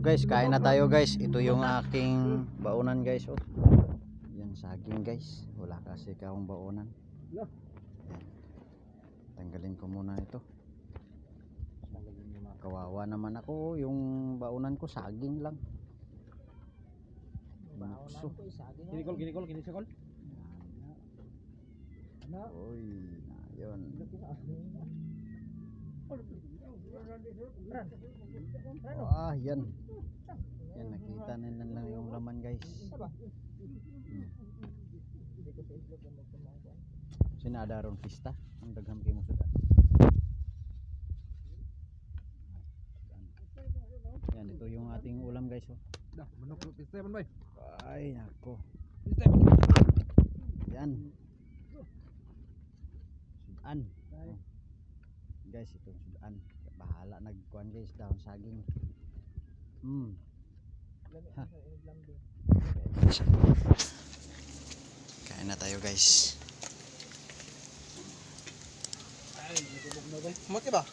guys, kain na tayo guys. Ito yung aking baunan guys. Oh. Yan saging guys. Wala kasi akong baunan. Yan. Tanggalin ko muna ito. Kawawa naman ako. Yung baunan ko saging lang. Baunan ko saging. Kinikol. Oy, yun. Ah, yan. Yan, nakita nila lang yung laman guys. Sinada ron pista. Ang dagham kay mo sudan. Yan, ito yung ating ulam guys. Oh. Dah, manok pista man bay. Ay, nako. Pista manok. Yan. Sudan. Oh. Guys, ito sudan. Bahala nagkuhan guys daon saging. Ha. Kain na tayo guys. Mati ba?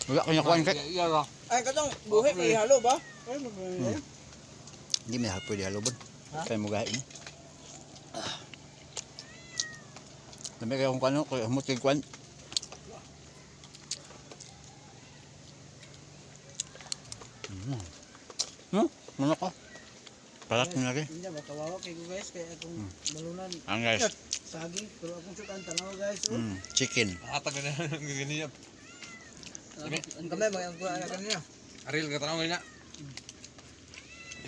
Wala kanya kuhan kay. Iya ba. Ay katong buhi kay halo ba? Ay Hindi may hapon di halobon. Kaya mo gahin. Dami kaya kung kano, kaya humot kay kuhan. Manok ko. Palat nyo lagi. Hindi ba kawawa kay ko guys kay akong malunan. Ang guys. Saging pero akong sukan tanaw guys. Chicken. Atag na ganyan. Ang kamay mga ang kuha kanina. Aril ka tanaw ganyan.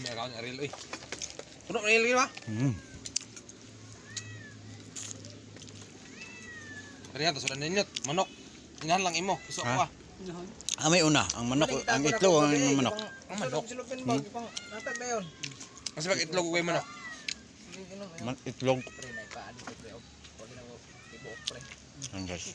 Ini account Aril oi. Kuno Aril lagi ba? Kaya to sudah ninyot manok. Inahan lang imo. Iso ko ah. May una, ang manok, ang itlog, ang manok. Ang manok. Silupin ba pang natag na yon. Kasi pag itlog ko yung manok. Itlog. Pre na ipaano ko pre. Pwede na mo ibo pre. Ang guys.